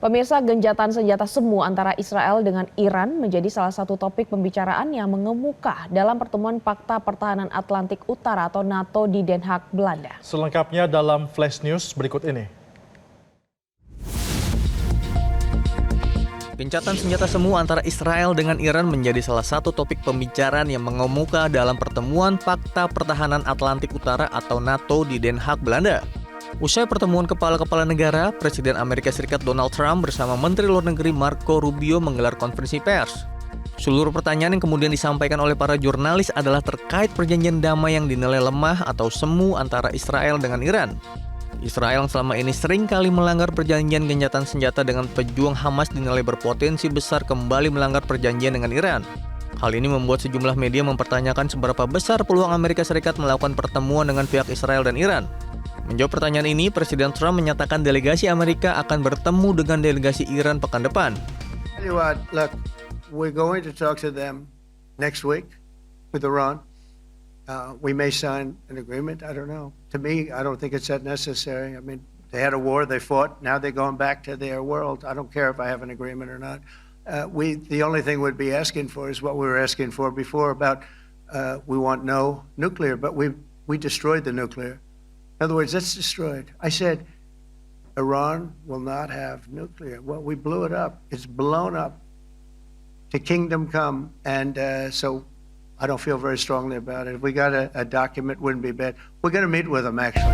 Pemirsa, genjatan senjata semu antara Israel dengan Iran menjadi salah satu topik pembicaraan yang mengemuka dalam pertemuan Pakta Pertahanan Atlantik Utara atau NATO di Den Haag, Belanda. Selengkapnya dalam Flash News berikut ini. Gencatan senjata semu antara Israel dengan Iran menjadi salah satu topik pembicaraan yang mengemuka dalam pertemuan Pakta Pertahanan Atlantik Utara atau NATO di Den Haag, Belanda. Usai pertemuan kepala-kepala negara, Presiden Amerika Serikat Donald Trump bersama Menteri Luar Negeri Marco Rubio menggelar konferensi pers. Seluruh pertanyaan yang kemudian disampaikan oleh para jurnalis adalah terkait perjanjian damai yang dinilai lemah atau semu antara Israel dengan Iran. Israel yang selama ini sering kali melanggar perjanjian gencatan senjata dengan pejuang Hamas dinilai berpotensi besar kembali melanggar perjanjian dengan Iran. Hal ini membuat sejumlah media mempertanyakan seberapa besar peluang Amerika Serikat melakukan pertemuan dengan pihak Israel dan Iran. Menjawab pertanyaan ini, Presiden Trump menyatakan delegasi Amerika akan bertemu dengan delegasi Iran pekan depan. Tell you what, look, we're going to talk to them next week with Iran. We may sign an agreement. I don't know. To me, I don't think it's that necessary. I mean, they had a war, they fought. Now they're going back to their world. I don't care if I have an agreement or not. The only thing we'd be asking for is what we were asking for before about we want no nuclear, but we destroyed the nuclear. In other words, that's destroyed. I said, Iran will not have nuclear. Well, we blew it up. It's blown up to kingdom come. And so I don't feel very strongly about it. If we got a document, wouldn't be bad. We're going to meet with them, actually.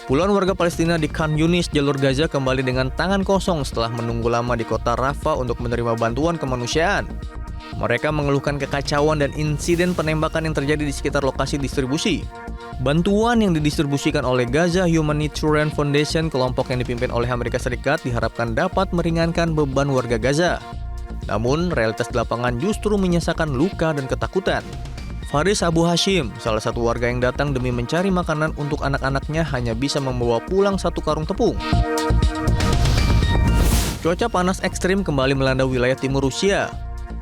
Puluhan warga Palestina di Khan Yunis, jalur Gaza kembali dengan tangan kosong setelah menunggu lama di kota Rafah untuk menerima bantuan kemanusiaan. Mereka mengeluhkan kekacauan dan insiden penembakan yang terjadi di sekitar lokasi distribusi. Bantuan yang didistribusikan oleh Gaza Humanitarian Foundation, kelompok yang dipimpin oleh Amerika Serikat, diharapkan dapat meringankan beban warga Gaza. Namun, realitas di lapangan justru menyisakan luka dan ketakutan. Faris Abu Hashim, salah satu warga yang datang demi mencari makanan untuk anak-anaknya, hanya bisa membawa pulang satu karung tepung. Cuaca panas ekstrim kembali melanda wilayah timur Rusia.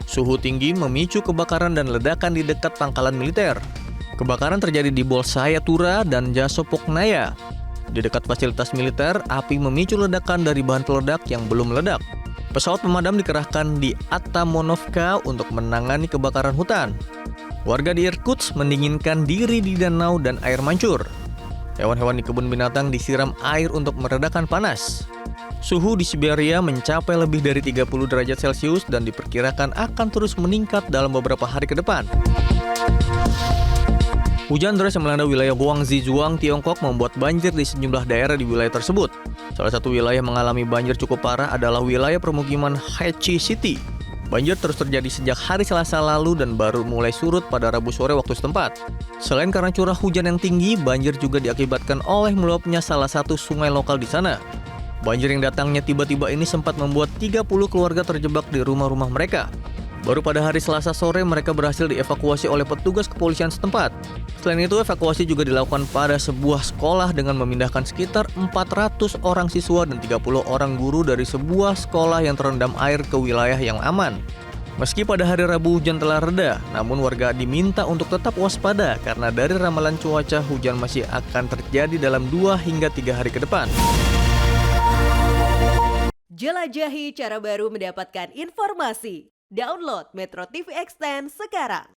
Suhu tinggi memicu kebakaran dan ledakan di dekat pangkalan militer. Kebakaran terjadi di Bolshaya Tura dan Jasopoknaya. Di dekat fasilitas militer, api memicu ledakan dari bahan peledak yang belum meledak. Pesawat pemadam dikerahkan di Atamonovka untuk menangani kebakaran hutan. Warga di Irkutsk mendinginkan diri di danau dan air mancur. Hewan-hewan di kebun binatang disiram air untuk meredakan panas. Suhu di Siberia mencapai lebih dari 30 derajat Celcius dan diperkirakan akan terus meningkat dalam beberapa hari ke depan. Hujan deras yang melanda wilayah Guangxi, Tiongkok membuat banjir di sejumlah daerah di wilayah tersebut. Salah satu wilayah mengalami banjir cukup parah adalah wilayah permukiman Hechi City. Banjir terus terjadi sejak hari Selasa lalu dan baru mulai surut pada Rabu sore waktu setempat. Selain karena curah hujan yang tinggi, banjir juga diakibatkan oleh meluapnya salah satu sungai lokal di sana. Banjir yang datangnya tiba-tiba ini sempat membuat 30 keluarga terjebak di rumah-rumah mereka. Baru pada hari Selasa sore mereka berhasil dievakuasi oleh petugas kepolisian setempat. Selain itu, evakuasi juga dilakukan pada sebuah sekolah dengan memindahkan sekitar 400 orang siswa dan 30 orang guru dari sebuah sekolah yang terendam air ke wilayah yang aman. Meski pada hari Rabu hujan telah reda, namun warga diminta untuk tetap waspada karena dari ramalan cuaca hujan masih akan terjadi dalam 2 hingga 3 hari ke depan. Jelajahi cara baru mendapatkan informasi. Download Metro TV Extend sekarang.